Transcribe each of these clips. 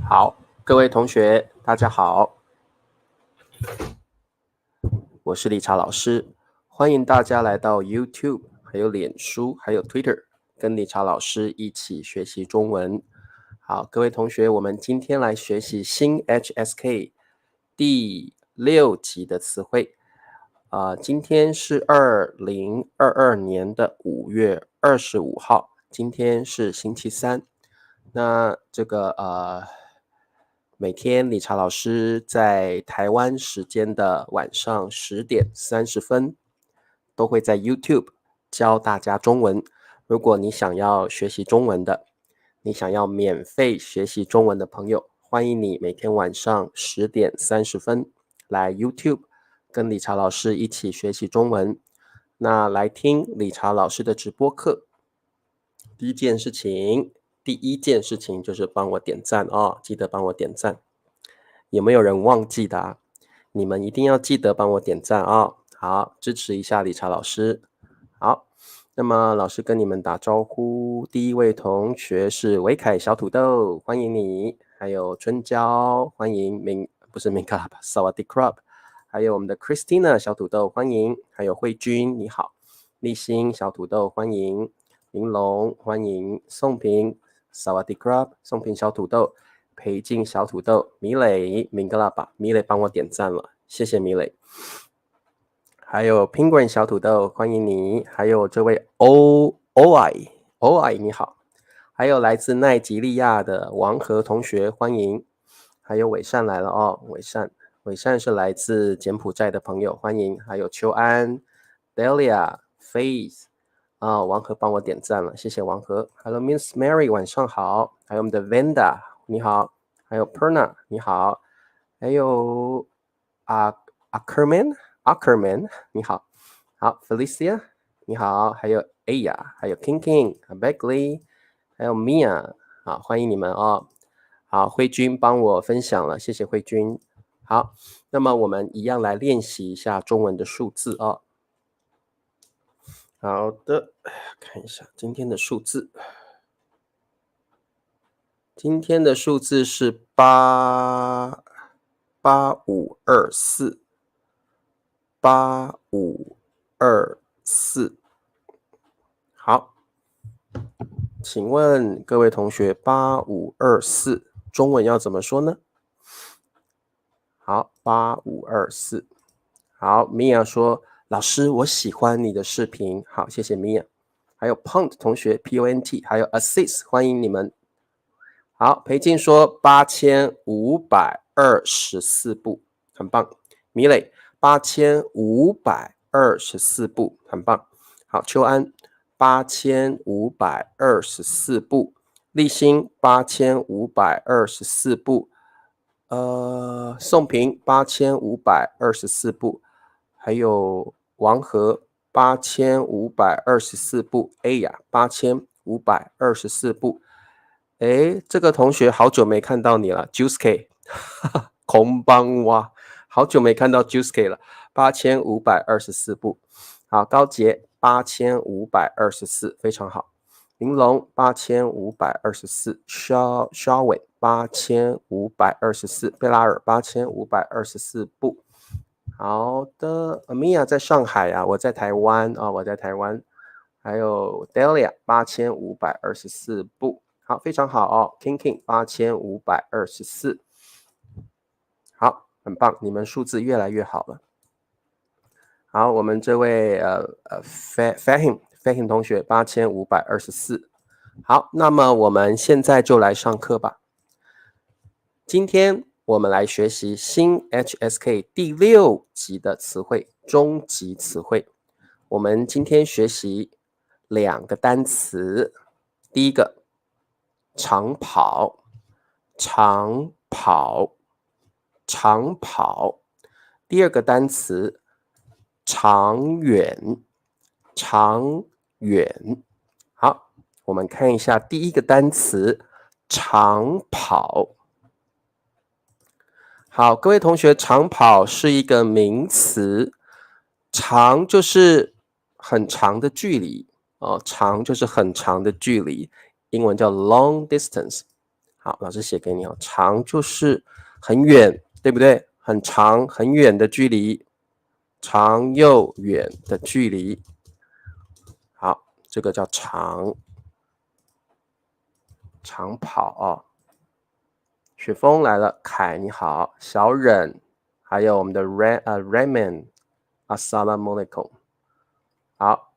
好，各位同学，大家好，我是理查老师，欢迎大家来到 YouTube， 还有脸书，还有 Twitter， 跟理查老师一起学习中文。好，各位同学，我们今天来学习新 HSK 第6集的词汇。今天是2022年的5月25号，今天是星期三。那每天理查老师在台湾时间的晚上10点30分，都会在 YouTube 教大家中文。如果你想要学习中文的，你想要免费学习中文的朋友，欢迎你每天晚上10点30分来 YouTube 跟理查老师一起学习中文。那来听理查老师的直播课，第一件事情就是帮我点赞哦，记得帮我点赞。有没有人忘记的啊？你们一定要记得帮我点赞哦。好，支持一下理查老师。好，那么老师跟你们打招呼，第一位同学是维凯小土豆，欢迎你。还有春娇，欢迎不是明卡拉吧，萨瓦迪克拉。还有我们的 Christina 小土豆，欢迎。还有慧君，你好。立新小土豆，欢迎。明龙，欢迎。宋平，萨瓦迪克拉，宋平小土豆。裴静小土豆，米磊，明格拉巴，米磊帮我点赞了，谢谢米磊。还有 Penguin 小土豆，欢迎你。还有这位OI，你好。还有来自奈及利亚的王和同学，欢迎。还有伟善来了哦，伟善是来自柬埔寨的朋友，欢迎。还有秋安 Delia、Faith 王和帮我点赞了，谢谢王和。Hello Miss Mary， 晚上好。还有我们的 Vanda， 你好。还有 Perna， 你好。还有Ackerman， 你好。好 Felicia， 你好。还有 Aya， 还有 King，Beckley， 还有 Mia， 好，欢迎你们哦。好，慧君帮我分享了，谢谢慧君。好，那么我们一样来练习一下中文的数字哦。好的，看一下今天的数字。今天的数字是8524。8524。好，请问各位同学，8524中文要怎么说呢？好，8524。好，米娅说，老师，我喜欢你的视频。好，谢谢米娅。还有 Pont 同学 PONT， 还有 Assist， 欢迎你们。好，裴静说8524步，很棒。米磊8524步，很棒。好，秋安8524步，立新8524步，宋平8524步，还有王和8524步 ，A 呀8524步。诶，这个同学好久没看到你了 ，Juice K， 空邦哇，好久没看到 Juice K 了，8524步。好，高杰8524，非常好。玲珑8524，肖伟8524，贝拉尔8524步。好的，阿米娅在上海啊，我在台湾啊，我在台湾。还有 Delia 8524步。好，非常好哦 ，King 8524，好，很棒，你们数字越来越好了。好，我们这位Fahim 同学8524，好，那么我们现在就来上课吧。今天我们来学习新 HSK 第6集的词汇，中级词汇。我们今天学习2个单词，第一个长跑，长跑，长跑。第二个单词长远，长远。好，我们看一下第一个单词长跑。好，各位同学，长跑是一个名词，长就是很长的距离哦，长就是很长的距离，英文叫 long distance。好，老师写给你哦，长就是很远，对不对？很长很远的距离，长又远的距离。好，这个叫长跑哦。雪峰来了，凯你好，小忍，还有我们的 Raymond，Assalamualaikum。好，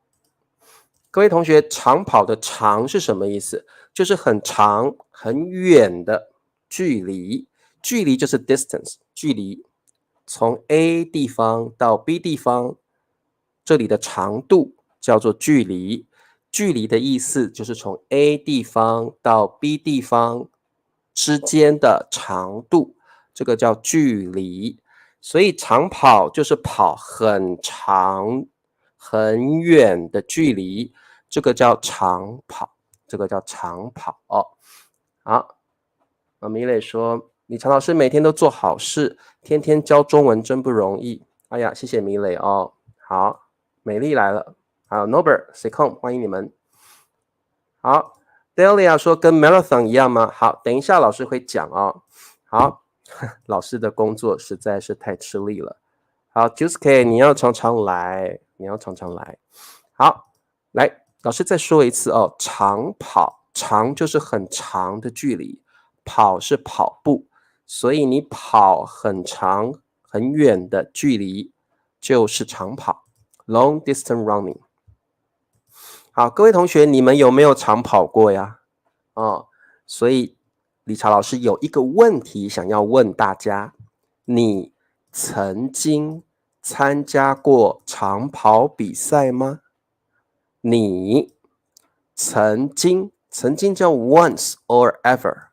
各位同学，长跑的长是什么意思？就是很长很远的距离，距离就是 distance， 距离从 A 地方到 B 地方，这里的长度叫做距离。距离的意思就是从 A 地方到 B 地方之间的长度，这个叫距离。所以长跑就是跑很长很远的距离，这个叫长跑，这个叫长跑哦。好，米磊说，李常老师每天都做好事，天天教中文真不容易。哎呀，谢谢米磊哦。好，美丽来了，还有 Norbert、Secom， 欢迎你们。好 ，Delia 说跟 Marathon 一样吗？好，等一下老师会讲哦。好，老师的工作实在是太吃力了。好 ，Juice， 你要常常来，你要常常来。好，来，老师再说一次哦，长跑，长就是很长的距离，跑是跑步，所以你跑很长很远的距离就是长跑 ，long distance running。好，各位同学，你们有没有长跑过呀？哦，所以理查老师有一个问题想要问大家：你曾经参加过长跑比赛吗？你曾经叫 once or ever，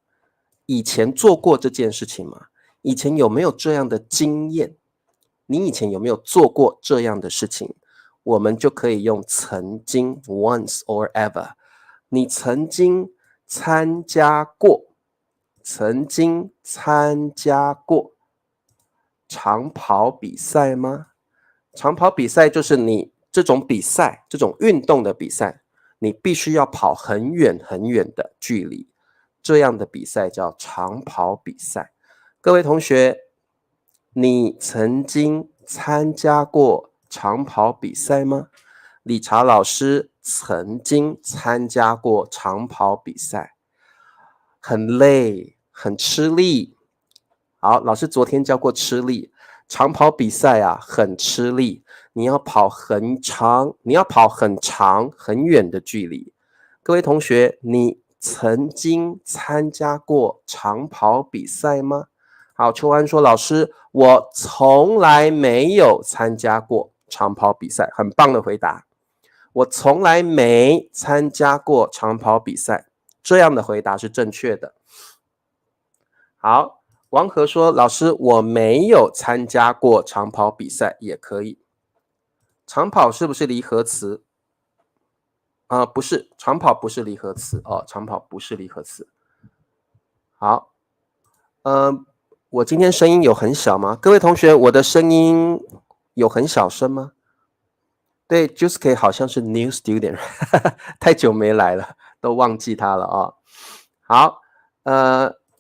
以前做过这件事情吗？以前有没有这样的经验？你以前有没有做过这样的事情？我们就可以用曾经 once or ever。你曾经参加过长跑比赛吗？长跑比赛就是你这种比赛，这种运动的比赛，你必须要跑很远很远的距离，这样的比赛叫长跑比赛。各位同学，你曾经参加过长跑比赛吗？理查老师曾经参加过长跑比赛，很累，很吃力。好，老师昨天教过吃力，长跑比赛啊，很吃力，你要跑很长很远的距离。各位同学，你曾经参加过长跑比赛吗？好，秋安说，老师，我从来没有参加过长跑比赛，很棒的回答。我从来没参加过长跑比赛，这样的回答是正确的。好，王和说，老师，我没有参加过长跑比赛，也可以。长跑是不是离合词？不是，长跑不是离合词哦，长跑不是离合词。好，我今天声音有很小吗？各位同学，我的声音有很小声吗？对 Juice 好像是 new student， 太久没来了，都忘记他了啊。好，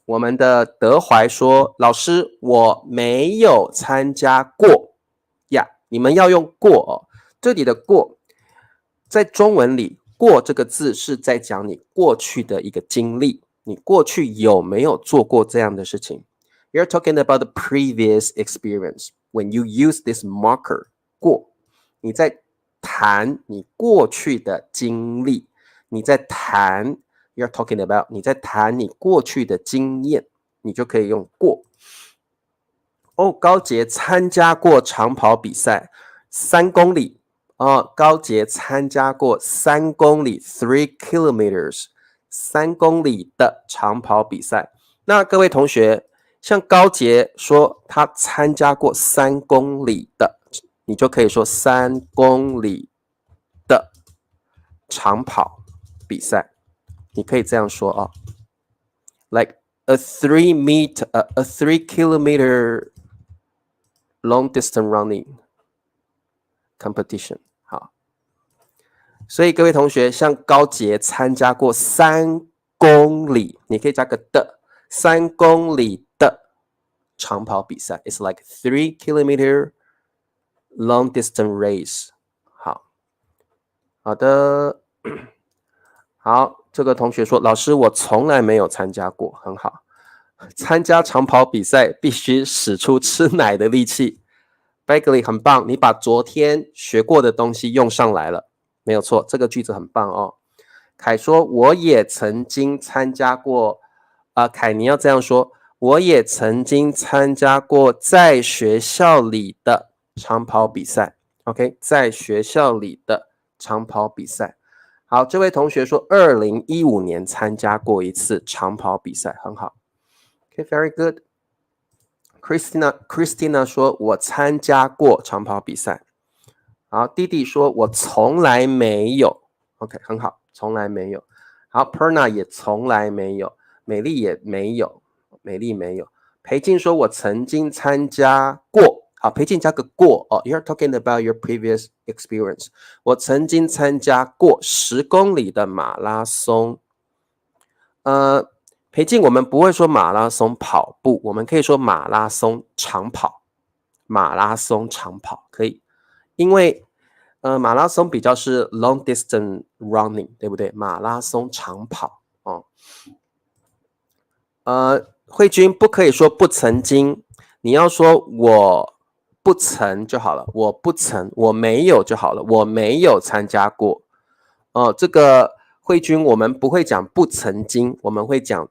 我们的德怀说，老师，我没有参加过呀，你们要用过哦。这里的过，在中文里，过这个字是在讲你过去的一个经历，你过去有没有做过这样的事情？ You're talking about the previous experience when you use this marker 过，你在谈你过去的经历，你在谈 you're talking about 你在谈你过去的经验，你就可以用过。哦，高杰参加过长跑比赛3公里哦，高杰参加过3公里 3 kilometers 3公里的长跑比赛。那各位同学，像高杰说他参加过3公里的，你就可以说3公里的长跑比赛，你可以这样说啊 ，like a 3 kilometer long distance running competition。好，所以各位同学，像高杰参加过3公里，你可以加个的3公里的长跑比赛 ，It's like 3 kilometer long distance race。好的，好，这个同学说，老师，我从来没有参加过，很好。参加长跑比赛必须使出吃奶的力气。Bagley 很棒，你把昨天学过的东西用上来了，没有错，这个句子很棒哦。凯说，我也曾经参加过，凯你要这样说，我也曾经参加过在学校里的长跑比赛。OK， 在学校里的长跑比赛。好，这位同学说，2015年参加过一次长跑比赛，很好。Okay, very good. Christina 说，我参加过长跑比赛。好，弟弟说，我从来没有。OK， 很好，从来没有。好 ，Perna 也从来没有，美丽也没有，美丽没有。裴静说，我曾经参加过。好，裴静加个过哦 ，You're talking about your previous experience。我曾经参加过10公里的马拉松。裴静，我们不会说马拉松跑步，我们可以说马拉松长跑。马拉松长跑可以，因为马拉松比较是 long distance running， 对不对？马拉松长跑哦。慧君不可以说不曾经，你要说我不曾就好了，我不曾，我没有就好了，我没有参加过。这个慧君我们不会讲不曾经，我们会讲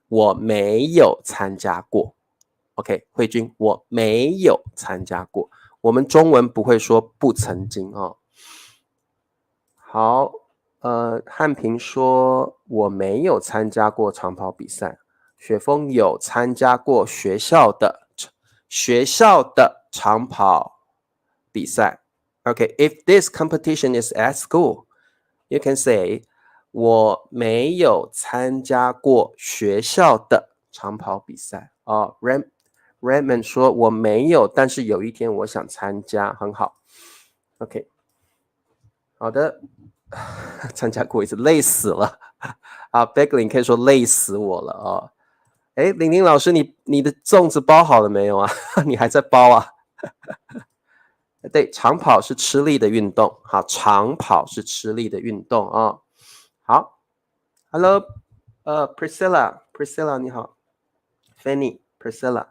我没有参加过。OK， 慧君，我没有参加过。我们中文不会说不曾经哦。好，汉平说我没有参加过长跑比赛。雪峰有参加过学校的长跑比赛。Okay, if this competition is at school, you can say 我没有参加过学校的长跑比赛。Raymond 说我没有，但是有一天我想参加，很好。OK， 好的，参加过一次，累死了。Begley 可以说累死我了哦。玲玲老师，你的粽子包好了没有啊？你还在包啊？对，长跑是吃力的运动。好，长跑是吃力的运动啊。好 ，Hello， Priscilla 你好 ，Fanny Priscilla，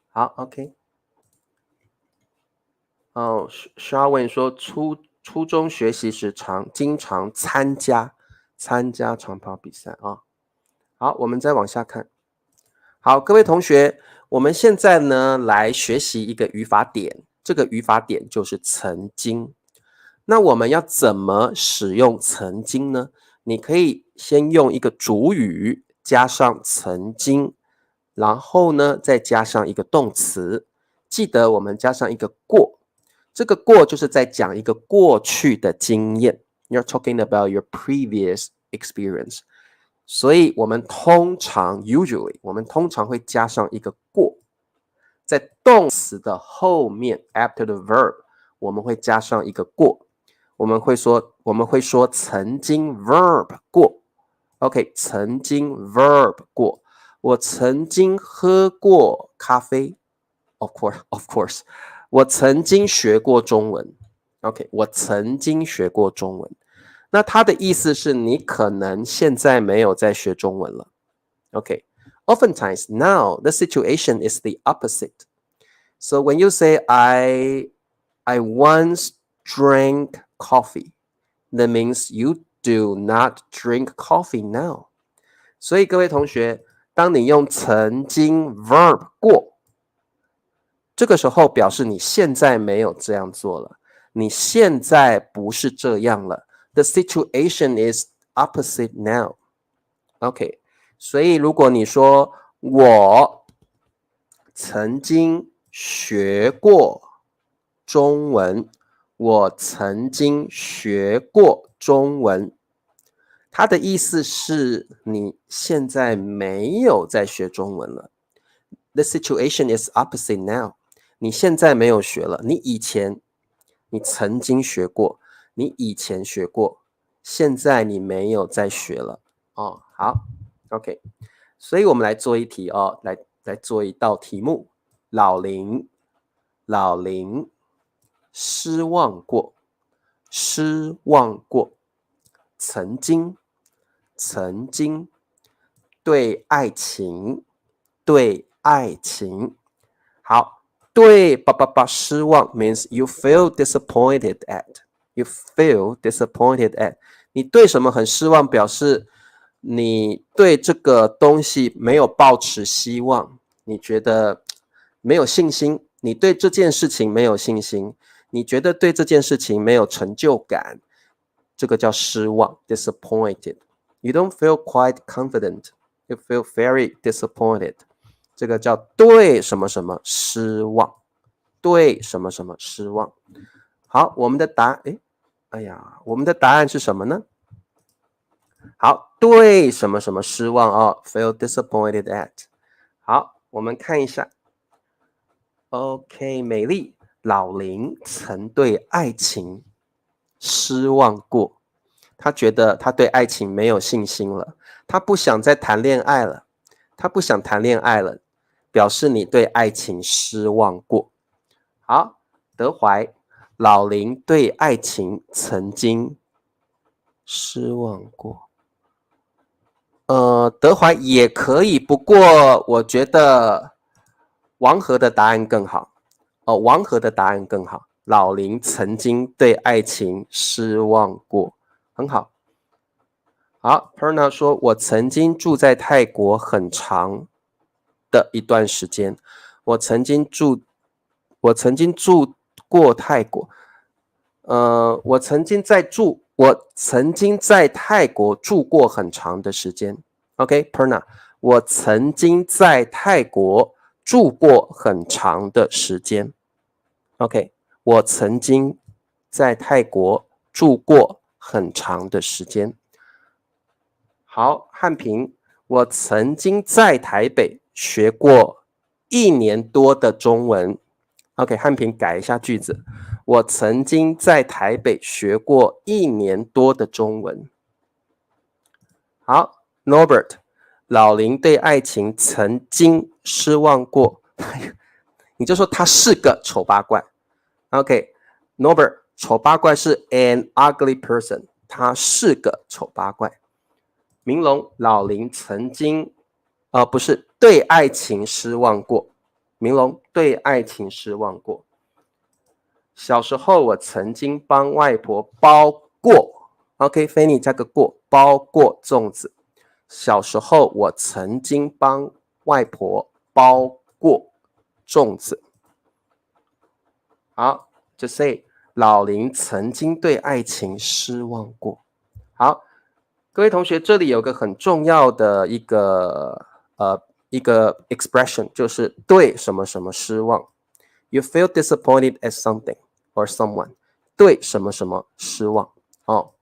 好 ，OK。Sharwin 说初中学习时经常参加长跑比赛啊。好，我们再往下看。好，各位同学，我们现在呢来学习一个语法点，这个语法点就是曾经。那我们要怎么使用曾经呢？你可以先用一个主语加上曾经，然后呢再加上一个动词。记得我们加上一个过，这个过就是在讲一个过去的经验。You're talking about your previous experience。所以我们通常 usually 我们通常会加上一个过，在动词的后面 after the verb 我们会加上一个过，我们会说曾经 verb 过 OK 曾经 verb 过，我曾经喝过咖啡 of course 我曾经学过中文 OK 我曾经学过中文，那它的意思是你可能现在没有在学中文了。Okay. Oftentimes now the situation is the opposite. So when you say I once drank coffee, that means you do not drink coffee now. 所以各位同学，当你用曾经 verb 过，这个时候表示你现在没有这样做了，你现在不是这样了。The situation is opposite now. OK， 所以如果你说我曾经学过中文，我曾经学过中文，它的意思是你现在没有在学中文了。The situation is opposite now. 你现在没有学了，你曾经学过，你以前学过，现在你没有在学了。好 OK，所以我们来做一题哦，来做一道题目。老林失望过，曾经对爱情，好，对失望 means you feel disappointed at，你对什么很失望，表示你对这个东西没有抱持希望，你觉得没有信心，你对这件事情没有信心，你觉得对这件事情没有成就感，这个叫失望 disappointed。 You don't feel quite confident, you feel very disappointed， 这个叫对什么什么失望，好，我们的答案是什么呢？好，对什么什么失望哦 feel disappointed at。 好，我们看一下。 OK， 美丽，老林曾对爱情失望过，他觉得他对爱情没有信心了，他不想再谈恋爱了，表示你对爱情失望过。好，德怀，老林对爱情曾经失望过。德怀也可以，不过我觉得王和的答案更好。老林曾经对爱情失望过，很好。好 ，Perna 说，我曾经住在泰国很长的一段时间，我曾经住过泰国，我曾经在泰国住过很长的时间。OK， Perna， 我曾经在泰国住过很长的时间。OK， 我曾经在泰国住过很长的时间。好，汉平，我曾经在台北学过1年多的中文。OK， 汉平改一下句子，我曾经在台北学过1年多的中文。好 ，Norbert， 老林对爱情曾经失望过，你就说他是个丑八怪。OK，Norbert， 丑八怪是 an ugly person， 他是个丑八怪。明龙，老林曾经不是对爱情失望过。明龙，对爱情失望过。小时候我曾经帮外婆包过 OK， 菲尼加个过，包过粽子。小时候我曾经帮外婆包过粽子。好， to say， 老林曾经对爱情失望过。好，各位同学，这里有个很重要的一个 expression， 就是对什么什么失望。You feel disappointed at something or someone， 对什么什么失望。好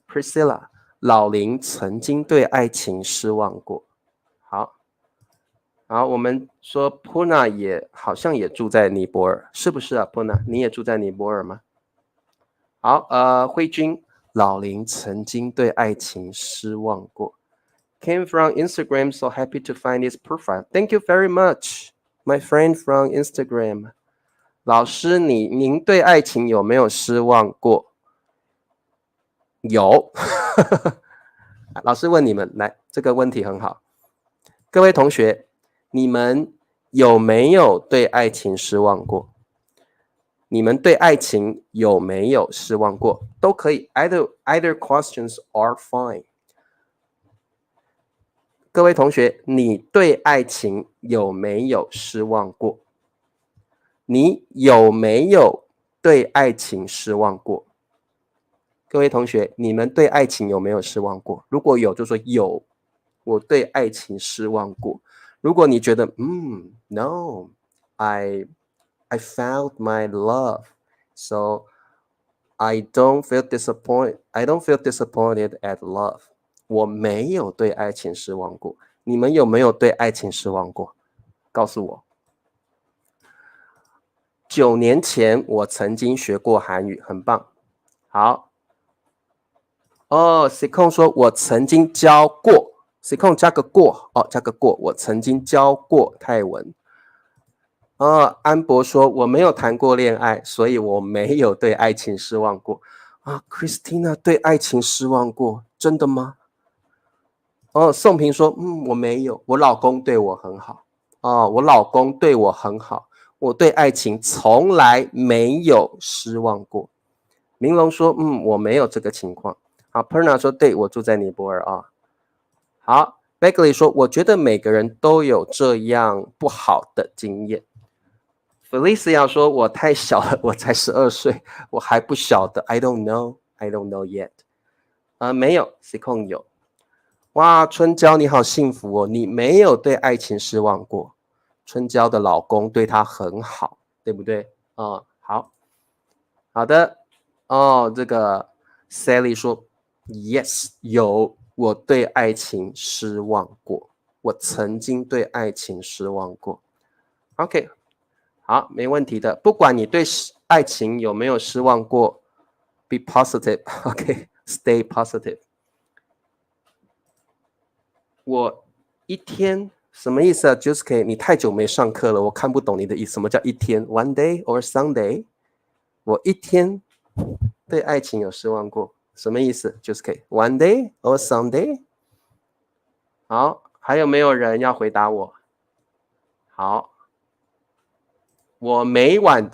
，Priscilla， 老林曾经对爱情失望过。好，我们说 Puna 也好像也住在尼泊尔，是不是啊 Puna？ 你也住在尼泊尔吗？好，慧君，老林曾经对爱情失望过。Came from Instagram, so happy to find his profile. Thank you very much, my friend from Instagram. 老师，您对爱情有没有失望过？有。老师问你们，来，这个问题很好。各位同学，你们有没有对爱情失望过？你们对爱情有没有失望过？都可以 either questions are fine。各位同学，你对爱情有没有失望过？你有没有对爱情失望过？各位同学，你们对爱情有没有失望过？如果有，就说有，我对爱情失望过。如果你觉得no, I found my love, so I don't feel disappointed at love. 我没有对爱情失望过。你们有没有对爱情失望过？告诉我。9年前我曾经学过韩语，很棒。好。Sikon 说我曾经教过 C 控加个过哦，加个过。我曾经教过泰文。安博说我没有谈过恋爱，所以我没有对爱情失望过。Christina 对爱情失望过，真的吗？宋平说，我没有，我老公对我很好。我老公对我很好，我对爱情从来没有失望过。明龙说，我没有这个情况。好 ，Perna 说，对，我住在尼泊尔啊。好 ，Beckley 说，我觉得每个人都有这样不好的经验。Felicia 说，我太小了，我才12岁，我还不晓得 ，I don't know yet。没有 ，C 控有。哇，春娇你好幸福哦，你没有对爱情失望过。春娇的老公对她很好，对不对？好的。这个 Sally 说 Yes， 有，我对爱情失望过，我曾经对爱情失望过。OK， 好，没问题的。不管你对爱情有没有失望过 ，be positive， OK，stay positive。我一天什么意思啊 ？Juicy， 你太久没上课了，我看不懂你的意思。什么叫一天 ？One day or Sunday？ 我一天对爱情有失望过，什么意思 ？Juicy，One day or Sunday？ 好，还有没有人要回答我？好，我每晚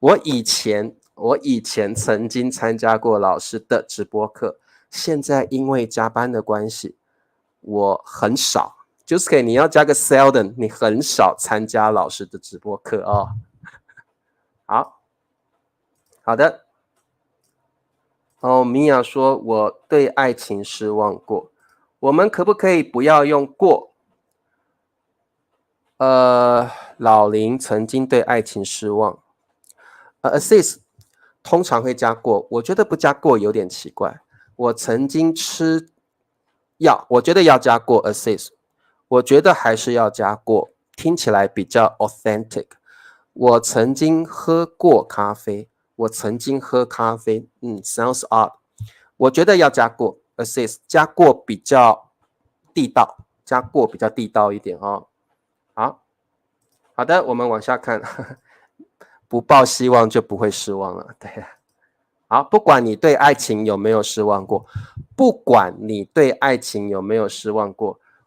我以前曾经参加过老师的直播课，现在因为加班的关系，我很少。Juicy， 你要加个 seldom， 你很少参加老师的直播课哦。好的。米娅说我对爱情失望过，我们可不可以不要用过？老林曾经对爱情失望。assist 通常会加过，我觉得不加过有点奇怪。我曾经吃药，我觉得要加过 assist， 我觉得还是要加过，听起来比较 authentic。我曾经喝过咖啡，我曾经喝咖啡，sounds odd。我觉得要加过 assist， 加过比较地道，加过比较地道一点哦。好的，我们往下看。不抱希望就不会失望了，对。好，不管你对爱情有没有失望过，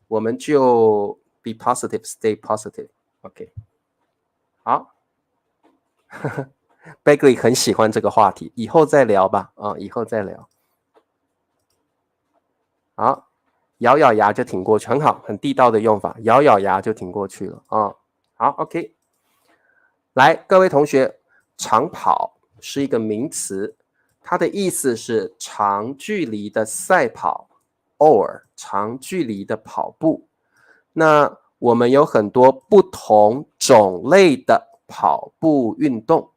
我们就 be positive, stay positive。OK， 好。Bagley 很喜欢这个话题，以后再聊吧。以后再聊。好，咬咬牙就挺过去，很好，很地道的用法，咬咬牙就挺过去了啊。好 ，OK。来，各位同学，长跑是一个名词，它的意思是长距离的赛跑 or 长距离的跑步。那我们有很多不同种类的跑步运动，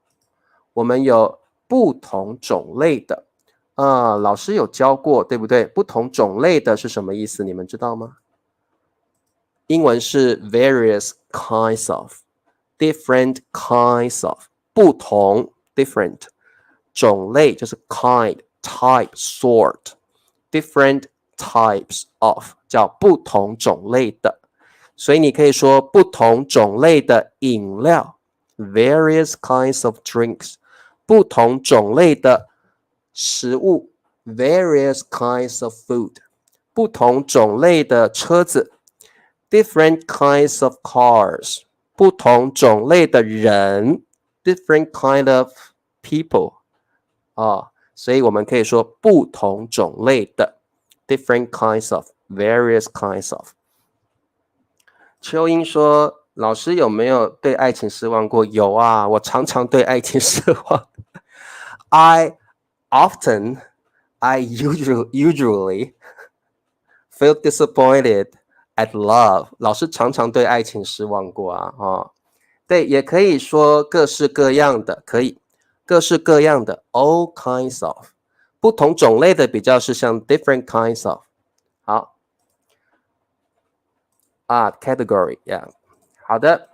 我们有不同种类的，老师有教过，对不对？不同种类的是什么意思？你们知道吗？英文是 various kinds of。different kinds of 不同 different 种类就是 kind type sort different types of 叫不同种类的，所以你可以说不同种类的饮料 various kinds of drinks 不同种类的食物 various kinds of food 不同种类的车子 different kinds of cars不同种类的人 different kind of people 所以我们可以说不同种类的 different kinds of various kinds of。 秋英说老师有没有对爱情失望过？有啊，我常常对爱情失望。I usually feel disappointed at love。 老师常常对爱情失望过啊。对，也可以说各式各样的，可以各式各样的 all kinds of。 不同种类的比较是像 different kinds of。 好category yeah。 好的，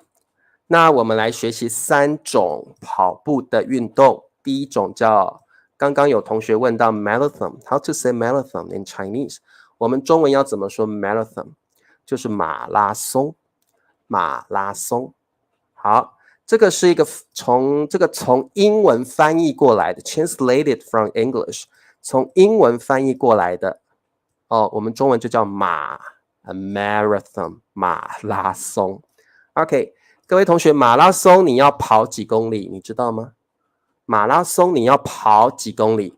那我们来学习3种跑步的运动。第一种叫刚刚有同学问到 marathon，how to say marathon in Chinese？ 我们中文要怎么说 marathon？ 就是马拉松，马拉松。好，这个是一个从英文翻译过来的 ，translated from English， 从英文翻译过来的。哦，我们中文就叫marathon， 马拉松。OK， 各位同学，马拉松你要跑几公里，你知道吗？马拉松你要跑几公里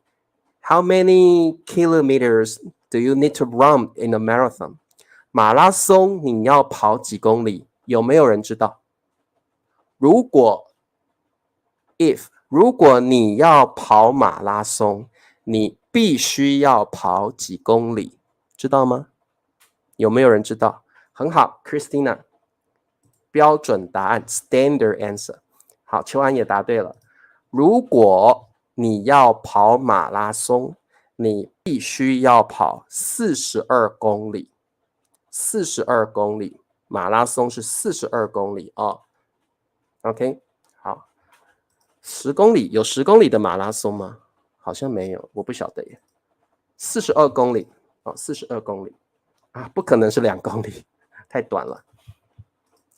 ？How many kilometers do you need to run in a marathon？ 马拉松你要跑几公里？有没有人知道？如果你要跑马拉松，你必须要跑几公里？知道吗？有没有人知道？很好 ，Christina， 标准答案 ，standard answer。好，秋安也答对了。如果你要跑马拉松，你必须要跑42公里。42公里，马拉松是42公里哦。OK， 好，10公里有10公里的马拉松吗？好像没有，我不晓得耶。42公里哦，42公里啊，不可能是2公里，太短了。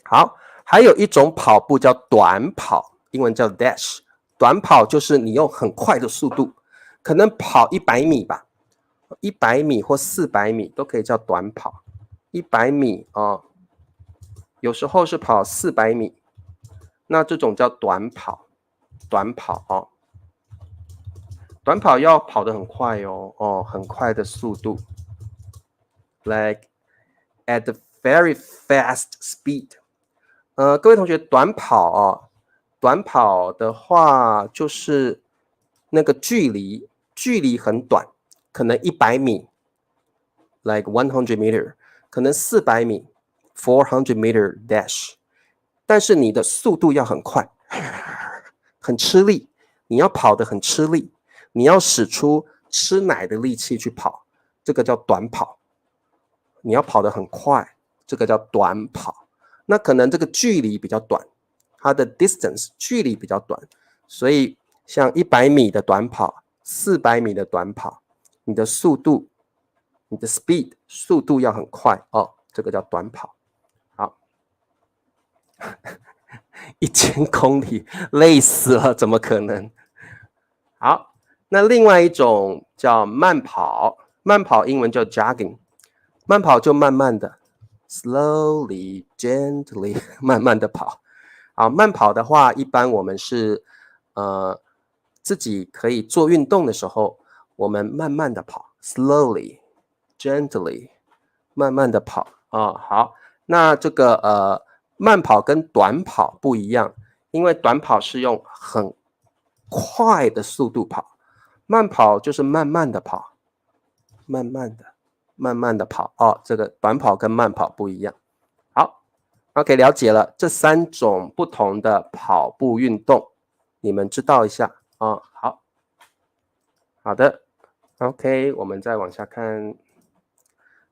好，还有一种跑步叫短跑，英文叫 dash。短跑就是你用很快的速度，可能跑100米吧，100米或400米都可以叫短跑。100米哦，有时候是跑400米，那这种叫短跑。短跑哦，短跑要跑得很快哦，很快的速度 ，like at a very fast speed。各位同学，短跑哦，短跑的话就是那个距离很短，可能100米 ，like 100 meter， 可能400米 ，400 meter dash， 但是你的速度要很快，很吃力，你要跑得很吃力，你要使出吃奶的力气去跑，这个叫短跑。你要跑得很快，这个叫短跑。那可能这个距离比较短，它的 distance 距离比较短，所以像100米的短跑、400米的短跑，你的速度，你的 speed 速度要很快哦，这个叫短跑。好，1000公里累死了，怎么可能？好，那另外一种叫慢跑，慢跑英文叫 jogging， 慢跑就慢慢的。Slowly, gently， 慢慢的跑。好，慢跑的话，一般我们是自己可以做运动的时候，我们慢慢的跑 ，slowly, gently， 慢慢的跑啊。好，那这个慢跑跟短跑不一样，因为短跑是用很快的速度跑，慢跑就是慢慢的跑，慢慢的跑哦，这个短跑跟慢跑不一样。好 ，OK， 了解了这3种不同的跑步运动，你们知道一下哦。好的 ，OK， 我们再往下看。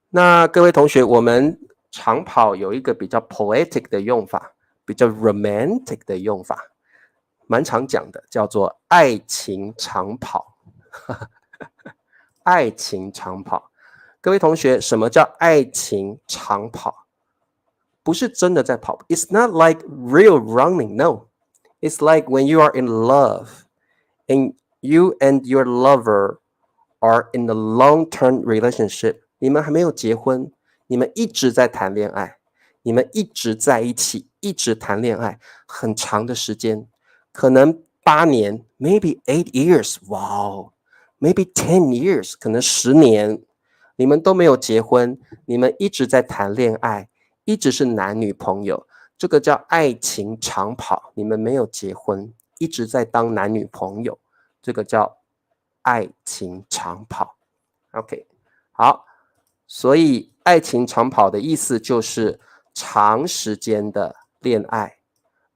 那各位同学，我们长跑有一个比较 poetic 的用法，比较 romantic 的用法，蛮常讲的，叫做爱情长跑。爱情长跑。各位同学，什么叫爱情长跑？不是真的在跑步。It's not like real running, no. It's like when you are in love and you and your lover are in a long-term relationship. 你们还没有结婚，你们一直在谈恋爱，你们一直在一起，一直谈恋爱，很长的时间，可能8年 ，maybe 8 years. Wow, maybe 10 years， 可能10年。你们都没有结婚，你们一直在谈恋爱，一直是男女朋友，这个叫爱情长跑。你们没有结婚，一直在当男女朋友，这个叫爱情长跑。OK， 好，所以爱情长跑的意思就是长时间的恋爱，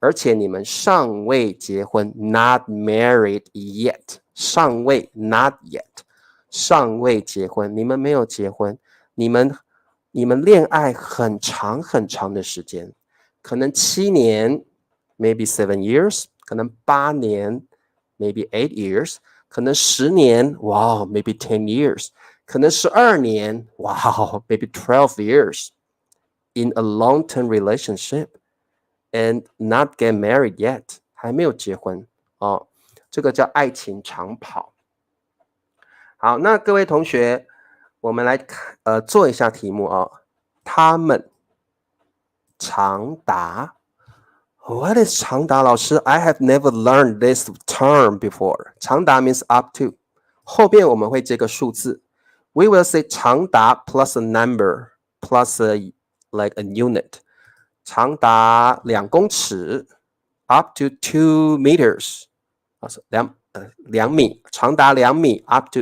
而且你们尚未结婚 ，not married yet， 尚未 not yet。尚未结婚，你们没有结婚，你们恋爱很长很长的时间，可能7年 ，maybe 7 years， 可能8年 ，maybe 8 years，可能10年，哇 maybe 10 years， 可能12年，哇 maybe 12 years in a long-term relationship and not get married yet， 还没有结婚哦，这个叫爱情长跑。好，那各位同学，我们来做一下题目哦。他们长达 What is 长达老师 I have never learned this term before. 长达 means up to. 后边我们会接个数字。We will say 长达 plus a number plus like a unit. 长达2公尺 up to 2 meters. 2米，长达2米 up to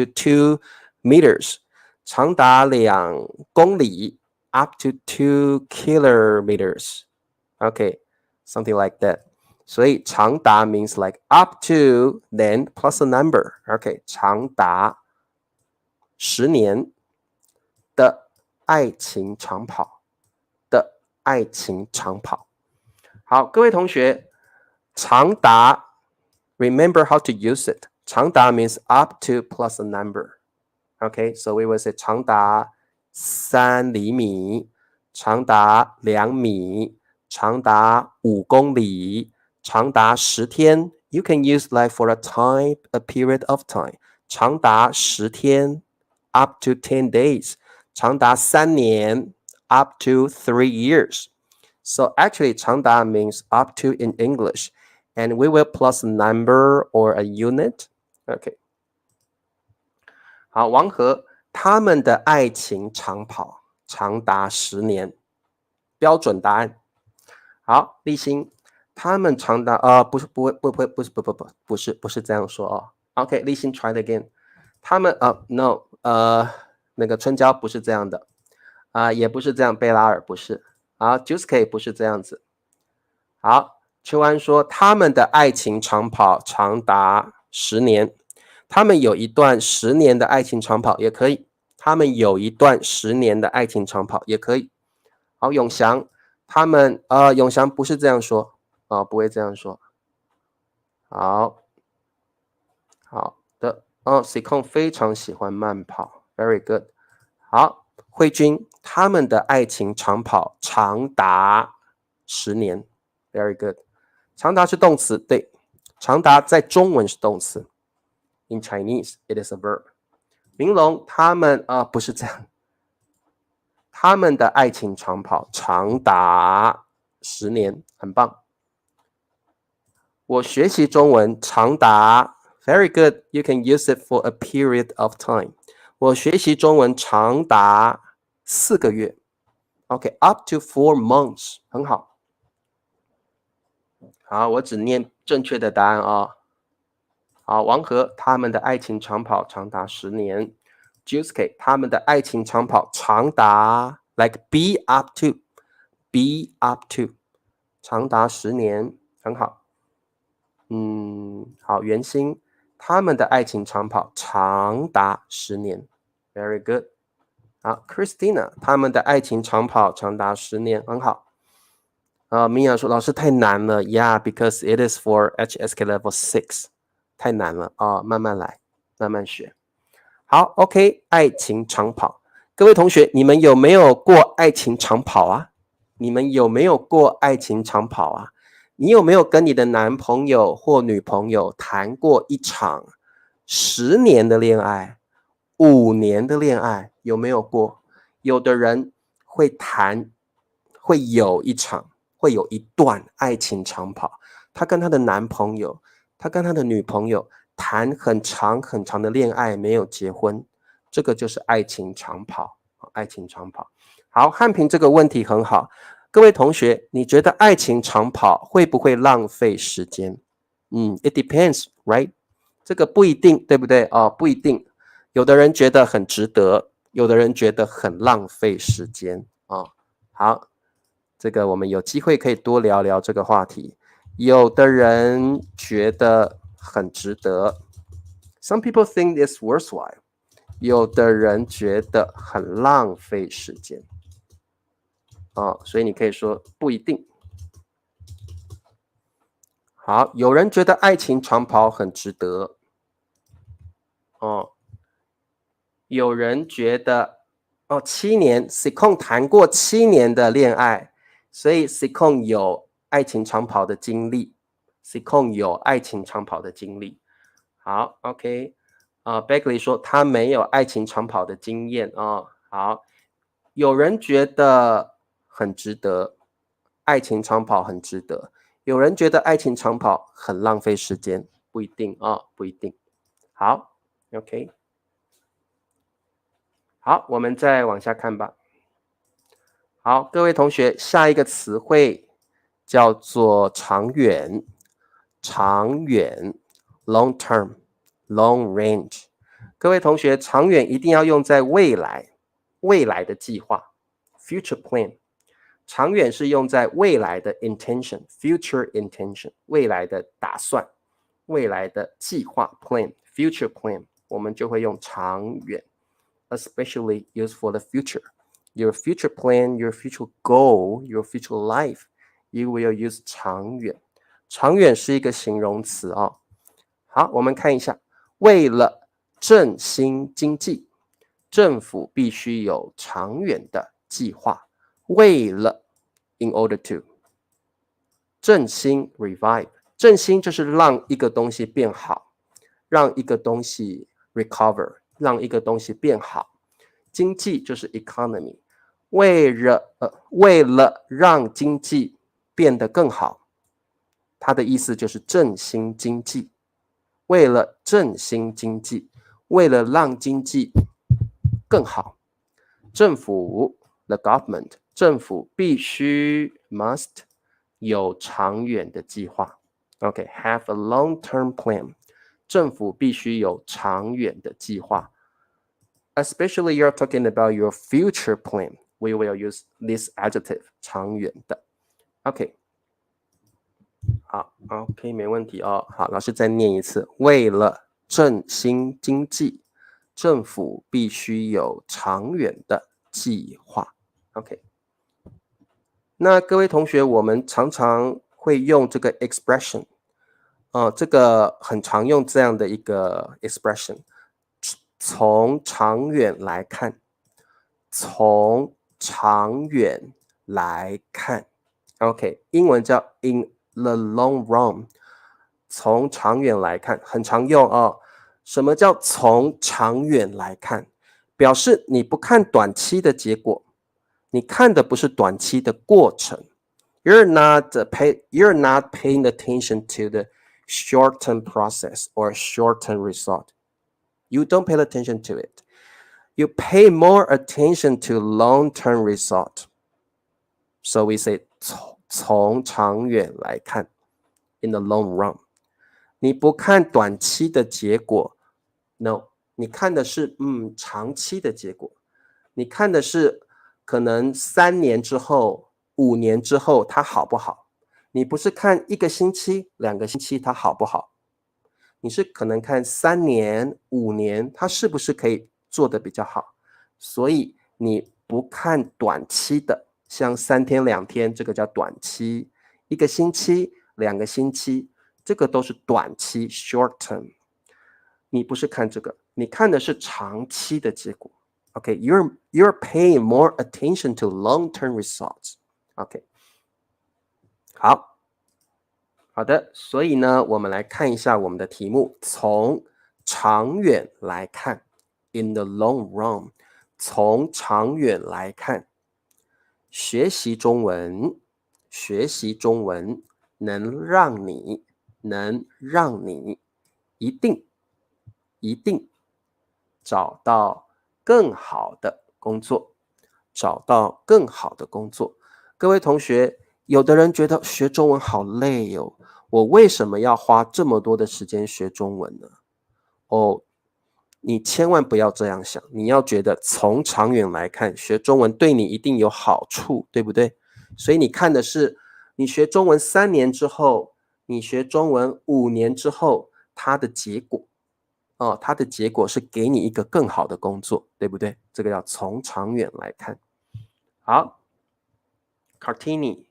2 meters. 长达2公里 up to 2 kilometers. Okay.Something like that. 所以长达 means like up to then plus a number. Okay. 长达10年的爱情长跑的爱情长跑。好，各位同学，长达 remember how to use it. 长达 means up to plus a number. Okay. So we will say 长达3厘米，长达2米。长达5公里，长达10天。You can use like for a period of time. 长达10天 up to 10 days. 长达3年 up to 3 years. So actually 长达 means up to in English. And we will plus a number or a unit. Okay. 好，王和他们的爱情长跑长达10年。标准答案。好，立新，他们长达不是这样说哦。OK， 立新 try it again。他们no 那个春娇不是这样的也不是这样，贝拉尔不是。好 ，Juice 不是这样子。好，秋安说他们的爱情长跑长达10年，他们有一段10年的爱情长跑也可以，他们有一段10年的爱情长跑也可以。好，永祥。他们永祥不是这样说不会这样说。好的C 控非常喜欢慢跑 ，very good。好，慧君他们的爱情长跑长达10年 ，very good。长达是动词，对，长达在中文是动词 ，in Chinese it is a verb。明龙他们不是这样。他们的爱情长跑长达10年，很棒。我学习中文长达 very good. You can use it for a period of time. 我学习中文长达4个月。Okay, up to 4 months. 很好。好，我只念正确的答案好，王和他们的爱情长跑长达10年。Juice 他们的爱情长跑长达 like be up to 长达10年，很好。好，袁心他们的爱情长跑长达10年 ，very good。好 ，Christina 他们的爱情长跑长达10年，很好。明雅说老师太难了 ，Yeah, because it is for HSK level 6，太难了慢慢来，慢慢学。好 ，OK， 爱情长跑，各位同学，你们有没有过爱情长跑啊？你们有没有过爱情长跑啊？你有没有跟你的男朋友或女朋友谈过一场10年的恋爱、5年的恋爱？有没有过？有的人会有一段爱情长跑，他跟他的男朋友，他跟他的女朋友谈很长很长的恋爱，没有结婚，这个就是爱情长跑。爱情长跑。好，汉平这个问题很好。各位同学，你觉得爱情长跑会不会浪费时间？It depends, right? 这个不一定，对不对？不一定。有的人觉得很值得，有的人觉得很浪费时间好，这个我们有机会可以多聊聊这个话题。有的人觉得很值得 ，Some people think it's worthwhile。有的人觉得很浪费时间所以你可以说不一定。好，有人觉得爱情长跑很值得，哦。有人觉得7年 Sikong 谈过7年的恋爱，所以 Sikong 有爱情长跑的经历。Sikong 有爱情长跑的经历。好 ，OK。Beckley 说他没有爱情长跑的经验哦。好，有人觉得很值得，爱情长跑很值得。有人觉得爱情长跑很浪费时间，不一定不一定。好 ，OK。好，我们再往下看吧。好，各位同学，下一个词汇叫做长远，长远 （long term）、long range。各位同学，长远一定要用在未来，未来的计划 （future plan）。长远是用在未来的 intention（future intention），未来的打算，未来的计划 （plan），future plan，我们就会用长远。Especially used for the future. Your future plan, your future goal, your future life, you will use 长远。长远是一个形容词哦。好，我们看一下，为了振兴经济，政府必须有长远的计划。为了 in order to 振兴 revive， 振兴就是让一个东西变好，让一个东西 recover， 让一个东西变好。经济就是 economy， 为了让经济变得更好，它的意思就是振兴经济。为了振兴经济，为了让经济更好，政府 the government 政府必须 must 有长远的计划。OK, have a long-term plan. 政府必须有长远的计划。Especially you're talking about your future plan. We will use this adjective 长远的。OK， 好 ，OK 没问题哦。好，老师再念一次，为了振兴经济，政府必须有长远的计划。OK， 那各位同学，我们常常会用这个 expression， 这个很常用这样的一个 expression。从长远来看，从长远来看 ，OK， 英文叫 in the long run， 从长远来看很常用哦。什么叫从长远来看？表示你不看短期的结果，你看的不是短期的过程。You're not paying attention to the short-term process or short-term result. You don't pay attention to it. You pay more attention to long-term result. So we say 从长远来看 in the long run. 你不看短期的结果 No, 你看的是长期的结果。你看的是可能3年之后、5年之后它好不好。你不是看1个星期、2个星期它好不好。你是可能看3年、5年，它是不是可以做得比较好？所以你不看短期的，像3天2天，这个叫短期；1个星期、2个星期，这个都是短期 （short term）。你不是看这个，你看的是长期的结果。OK, you're paying more attention to long-term results. OK， 好的，所以呢，我们来看一下我们的题目，从长远来看 ，in the long run， 从长远来看，学习中文，学习中文能让你一定找到更好的工作，找到更好的工作。各位同学，有的人觉得学中文好累哦，我为什么要花这么多的时间学中文呢？你千万不要这样想，你要觉得从长远来看，学中文对你一定有好处，对不对？所以你看的是你学中文3年之后，你学中文5年之后，它的结果。它的结果是给你一个更好的工作，对不对？这个要从长远来看。好 ，Cartini，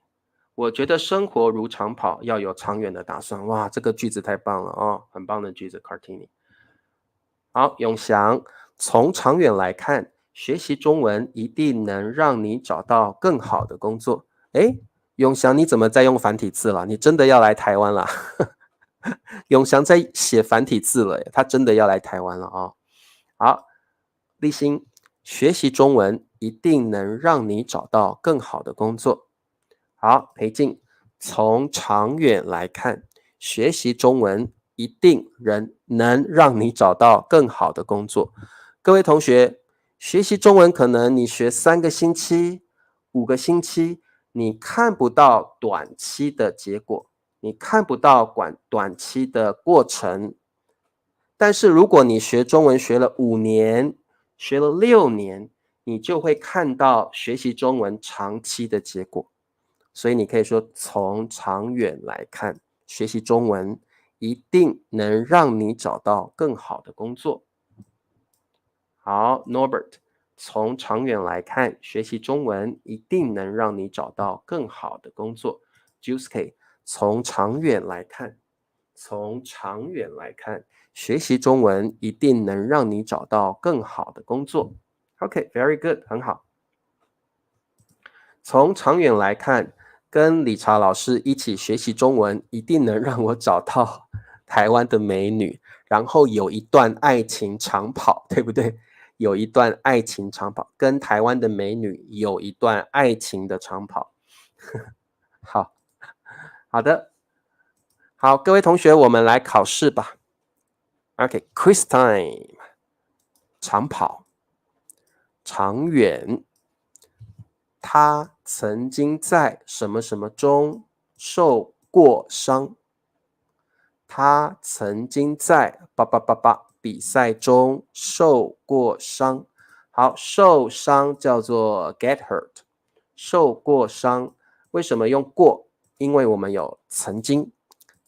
我觉得生活如长跑，要有长远的打算。哇，这个句子太棒了哦，很棒的句子 ，Cartini。好，永祥，从长远来看，学习中文一定能让你找到更好的工作。诶，永祥，你怎么在用繁体字了？你真的要来台湾了？永祥在写繁体字了耶，他真的要来台湾了哦。好，立新，学习中文一定能让你找到更好的工作。好，裴静，从长远来看，学习中文一定能让你找到更好的工作。各位同学，学习中文可能你学3个星期、5个星期，你看不到短期的结果，你看不到短期的过程。但是如果你学中文学了5年，学了6年，你就会看到学习中文长期的结果。所以你可以说，从长远来看，学习中文一定能让你找到更好的工作。好 ，Norbert，从长远来看，学习中文一定能让你找到更好的工作。Juice，从长远来看，学习中文一定能让你找到更好的工作。OK，very good，很好。从长远来看，跟理查老师一起学习中文，一定能让我找到台湾的美女，然后有一段爱情长跑，对不对？有一段爱情长跑，跟台湾的美女有一段爱情的长跑。好，好的，好，各位同学，我们来考试吧。OK，quiz time，长跑，长远。他曾经在什么什么中受过伤。他曾经在比赛中受过伤。好，受伤叫做 get hurt， 受过伤。为什么用过？因为我们有曾经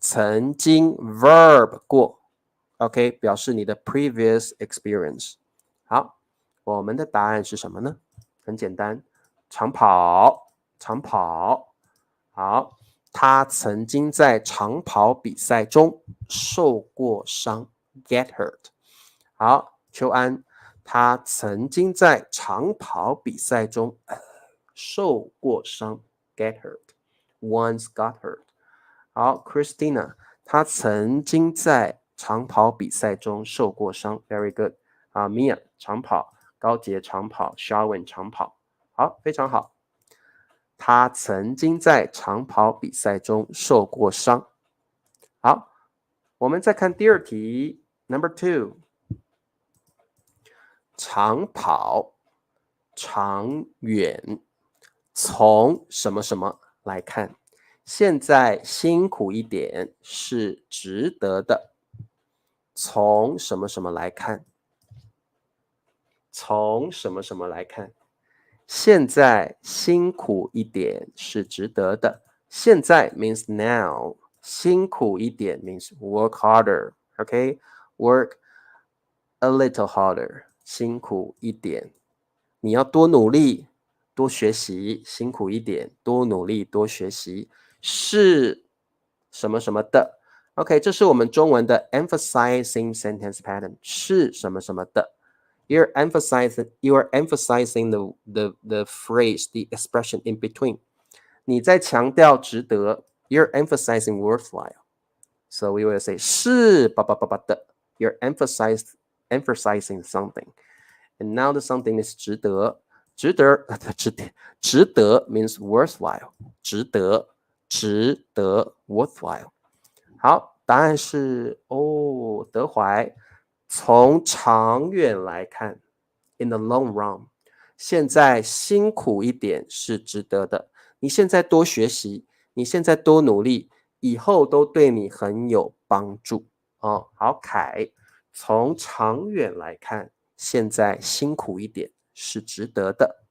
verb 过 ，OK， 表示你的 previous experience。好，我们的答案是什么呢？很简单，长跑，长跑。好，他曾经在长跑比赛中受过伤 ，get hurt。好，秋安，他曾经在长跑比赛中受过伤 ，get hurt，once got hurt。好 ，Christina，他曾经在长跑比赛中受过伤，very good。啊，Mia，长跑，高杰长跑 ，Sharwin 长跑，好，非常好。他曾经在长跑比赛中受过伤。好，我们再看第二题 ，Number 2， 长跑，长远，从什么什么来看，现在辛苦一点是值得的。从什么什么来看，从什么什么来看，现在辛苦一点是值得的。现在 means now， 辛苦一点 means work harder， OK， work a little harder， 辛苦一点。你要多努力，多学习，辛苦一点，多努力，多学习，是什么什么的。OK， 这是我们中文的 emphasizing sentence pattern， 是什么什么的。you are emphasizing the phrase, the expression in between. 你在强调值得 you're emphasizing worthwhile. So we will say 是的 you're emphasizing something. And now the something is 值得means worthwhile. 值得 worthwhile. 好，答案是德怀。从长远来看 ，in the long run， 现在辛苦一点是值得的。你现在多学习，你现在多努力，以后都对你很有帮助哦。好，凯，从长远来看，现在辛苦一点是值得的。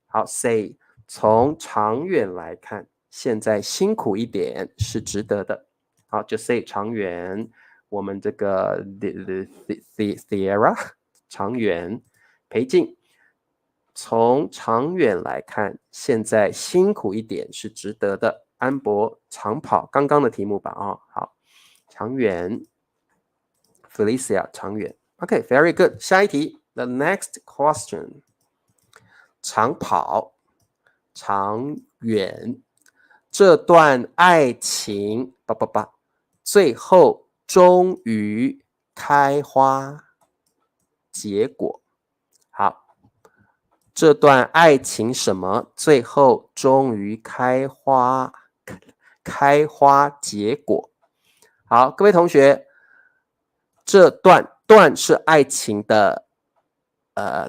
好 ，say， 从长远来看，现在辛苦一点是值得的。好，就 say 长远。我们这个 Sierra 长远，裴静，从长远来看，现在辛苦一点是值得的。安博长跑，刚刚的题目吧，好，长远 ，Felicia 长远 Okay, very good. 下一题 The next question. 长跑，长远，这段爱情，最后终于开花结果。好，这段爱情什么？最后终于开花结果。好，各位同学，这段是爱情的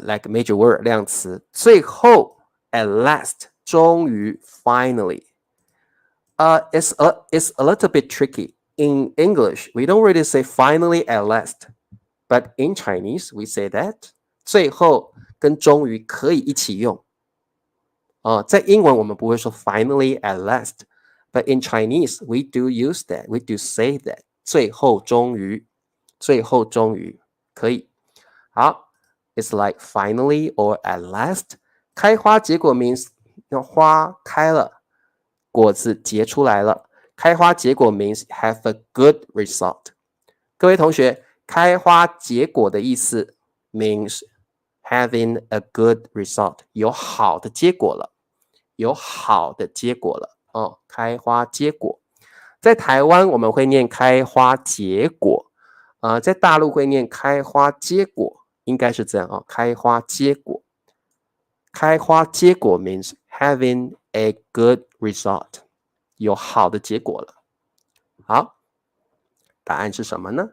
like major word 量词，最后 at last 终于 finally。It's a little bit tricky. In English, we don't really say finally at last, but in Chinese, we say that 最后跟终于可以一起用。在英文我们不会说 finally at last, but in Chinese, we do use that. We do say that. 最后终于可以。好。It's like finally or at last. 开花结果 means 花开了，果子结出来了。开花结果 means have a good result. 各位同学，开花结果的意思 means having a good result. 有好的结果了，开花结果。在台湾我们会念开花结果，在大陆会念开花结果。应该是这样开花结果。开花结果 means having a good result. 有好的结果了。好，答案是什么呢？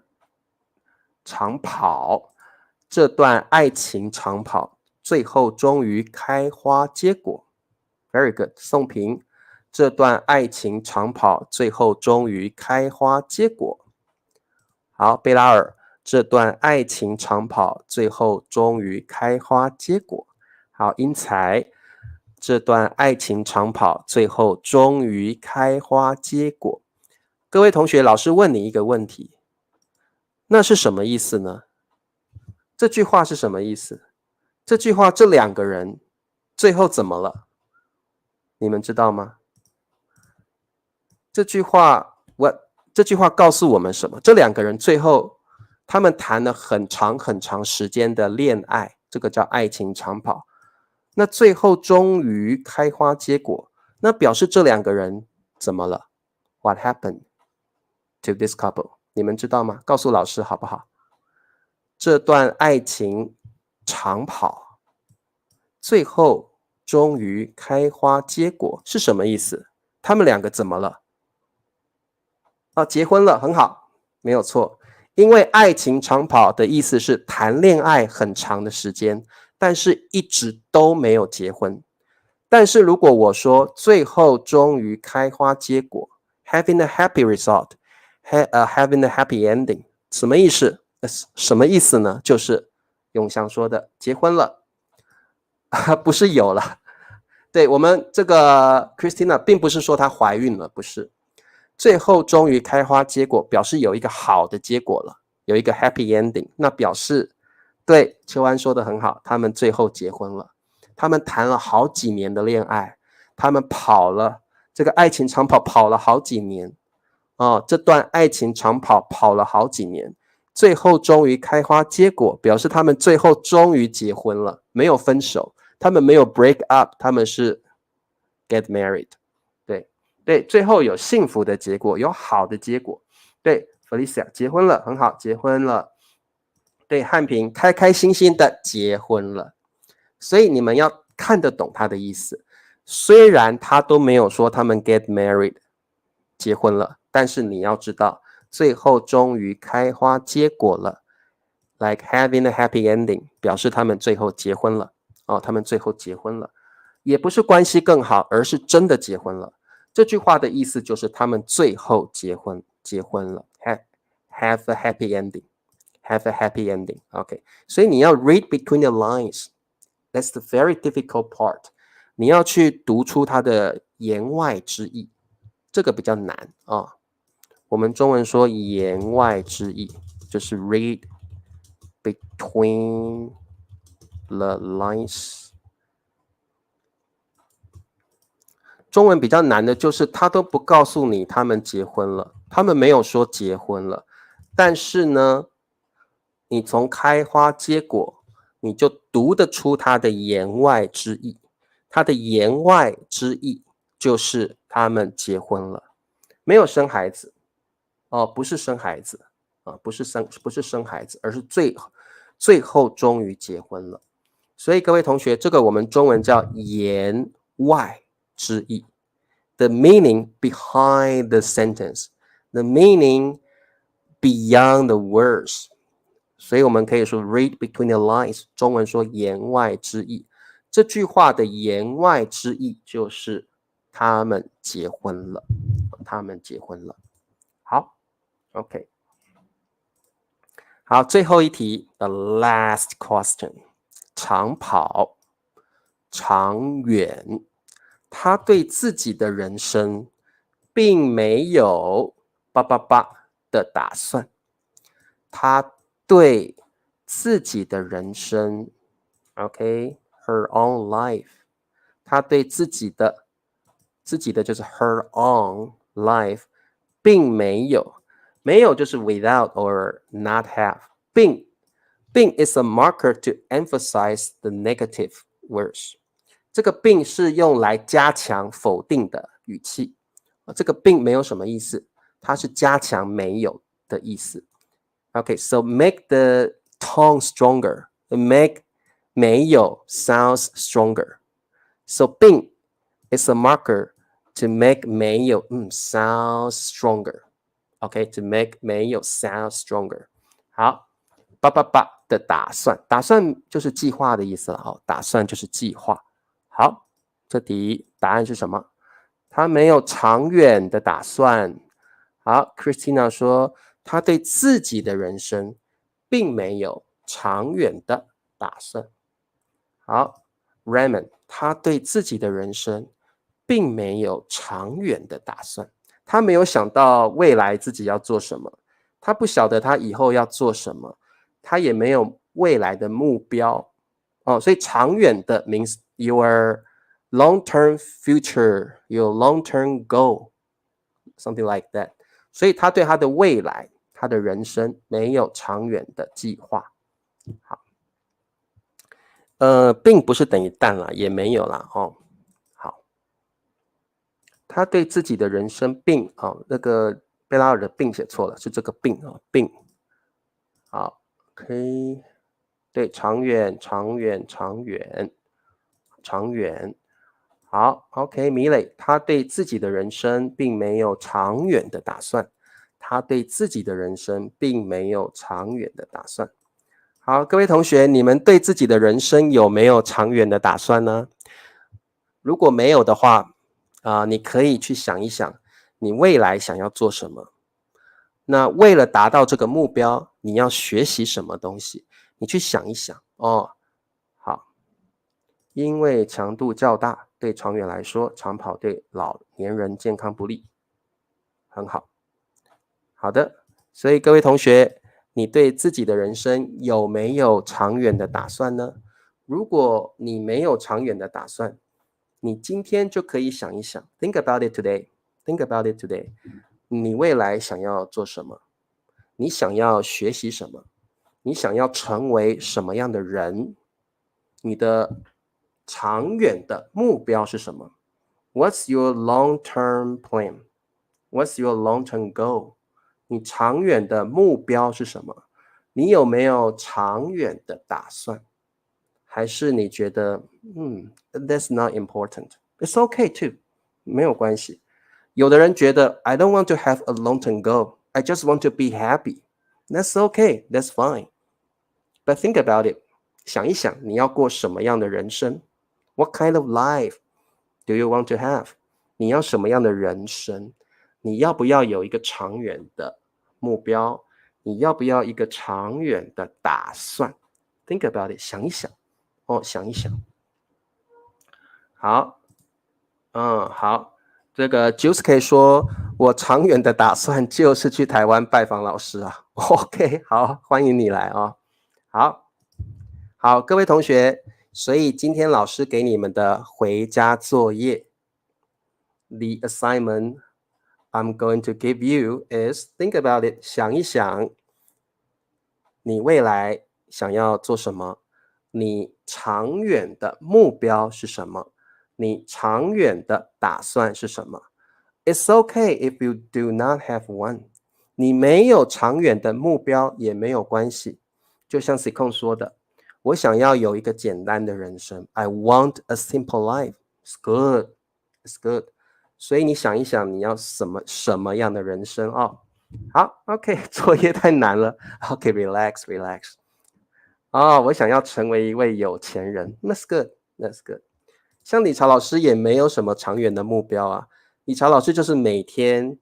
长跑，这段爱情长跑，最后终于开花结果。Very good. 宋平，这段爱情长跑，最后终于开花结果。好，贝拉尔。这段爱情长跑，最后终于开花结果。好，英才，这段爱情长跑，最后终于开花结果。各位同学，老师问你一个问题，那是什么意思呢？这句话是什么意思？这句话这两个人最后怎么了？你们知道吗？这句话告诉我们什么？这两个人最后他们谈了很长时间的恋爱，这个叫爱情长跑。那最后终于开花结果，那表示这两个人怎么了？ What happened to this couple？ 你们知道吗？告诉老师好不好？这段爱情长跑，最后终于开花结果是什么意思？他们两个怎么了？结婚了，很好，没有错。因为爱情长跑的意思是谈恋爱很长的时间，但是一直都没有结婚。但是如果我说最后终于开花结果 having a happy result, having a happy ending 什么意思？什么意思呢？就是永祥说的结婚了不是有了。对，我们这个 Christina 并不是说她怀孕了，不是。最后终于开花结果，表示有一个好的结果了，有一个 happy ending， 那表示对秋安说的很好，他们最后结婚了，他们谈了好几年的恋爱，他们跑了这个爱情长跑跑了好几年这段爱情长跑跑了好几年，最后终于开花结果，表示他们最后终于结婚了，没有分手，他们没有 break up， 他们是 get married。对，最后有幸福的结果，有好的结果。对 ，Felicia 结婚了，很好，结婚了。对，汉平开开心心的结婚了。所以你们要看得懂他的意思。虽然他都没有说他们 get married 结婚了，但是你要知道，最后终于开花结果了 ，like having a happy ending， 表示他们最后结婚了。他们最后结婚了，也不是关系更好，而是真的结婚了。这句话的意思就是他们最后结婚了 have a happy ending OK， 所以你要 read between the lines， that's the very difficult part， 你要去读出它的言外之意，这个比较难我们中文说言外之意，就是 read between the lines。中文比较难的就是他都不告诉你他们结婚了，他们没有说结婚了，但是呢你从开花结果，你就读得出它的言外之意。它的言外之意就是他们结婚了，没有生孩子哦，不是生孩子啊，不是生孩子，而是最后终于结婚了。所以各位同学，这个我们中文叫言外之意。The meaning behind the sentence, the meaning beyond the words. 所以我们可以说 read between the lines， 中文说言外之意。这句话的言外之意就是他们结婚了，他们结婚了。好 ，OK， 好，最后一题 ，the last question， 长跑，长远，他对自己的人生并没有的打算，他对自己的人生 ，OK，her own life， 他对自己的就是 her own life， 并没有就是 without or not have， 并 is a marker to emphasize the negative words。这个并是用来加强否定的语气，这个并没有什么意思，它是加强没有的意思。Okay, so make the tone stronger. Make 没有 sounds stronger. So 并 is a marker to make 没有sounds stronger. Okay, to make 没有 sounds stronger. 好，的打算，打算就是计划的意思了哦，打算就是计划。好，这题答案是什么？他没有长远的打算。好 ，Christina 说他对自己的人生并没有长远的打算。好 ，Raymond 他对自己的人生并没有长远的打算，他没有想到未来自己要做什么，他不晓得他以后要做什么，他也没有未来的目标。哦，所以长远的 means your long-term future, your long-term goal, something like that。所以他对他的未来，他的人生没有长远的计划。好，并不是等于但啦，也没有啦。哦，好，他对自己的人生并那个贝拉尔的并写错了，是这个并啊，并。好 ，OK。对，长远，长远，长远，长远。好 ，OK， 米磊，他对自己的人生并没有长远的打算，他对自己的人生并没有长远的打算。好，各位同学，你们对自己的人生有没有长远的打算呢？如果没有的话，你可以去想一想，你未来想要做什么。那为了达到这个目标，你要学习什么东西？你去想一想哦。好，因为强度较大，对长远来说，长跑对老年人健康不利。很好，好的。所以各位同学，你对自己的人生有没有长远的打算呢？如果你没有长远的打算，你今天就可以想一想 ，Think about it today. Think about it today. 你未来想要做什么？你想要学习什么？你想要成为什么样的人？你的长远的目标是什么 ？What's your long-term plan? What's your long-term goal? 你长远的目标是什么？你有没有长远的打算？还是你觉得，that's not important. It's okay too. 没有关系。有的人觉得 I don't want to have a long-term goal. I just want to be happy. That's okay. That's fine. But think about it. 想一想，你要过什么样的人生 ？What kind of life do you want to have? 你要什么样的人生？你要不要有一个长远的目标？你要不要一个长远的打算 ？Think about it. 想一想，想一想。好，好。这个 Juice 说，我长远的打算就是去台湾拜访老师啊。OK， 好，欢迎你来啊。好，各位同学，所以今天老师给你们的回家作业 ，the assignment I'm going to give you is think about it， 想一想，你未来想要做什么？你长远的目标是什么？你长远的打算是什么？ It's okay if you do not have one. 你没有长远的目标也没有关系，就像 Sikon 说的，我想要有一个简单的人生。I want a simple life. It's good. It's good. 所以你想一想，你要什么样的人生哦？好 ，OK， 作业太难了。OK，relax，relax。我想要成为一位有钱人。That's good. That's good. 像理查老师也没有什么长远的目标啊。理查老师就是每天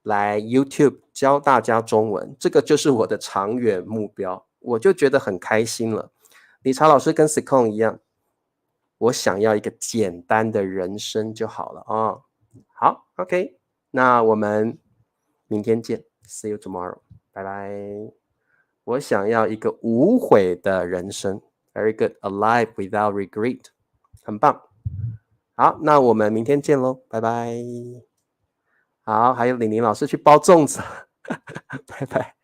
来 YouTube 教大家中文，这个就是我的长远目标，我就觉得很开心了。理查老师跟 Sikon 一样，我想要一个简单的人生就好了哦。好 ，OK， 那我们明天见 ，See you tomorrow， 拜拜。我想要一个无悔的人生 ，Very good，a life without regret， 很棒。好，那我们明天见喽，拜拜。好，还有李宁老师去包粽子，拜拜。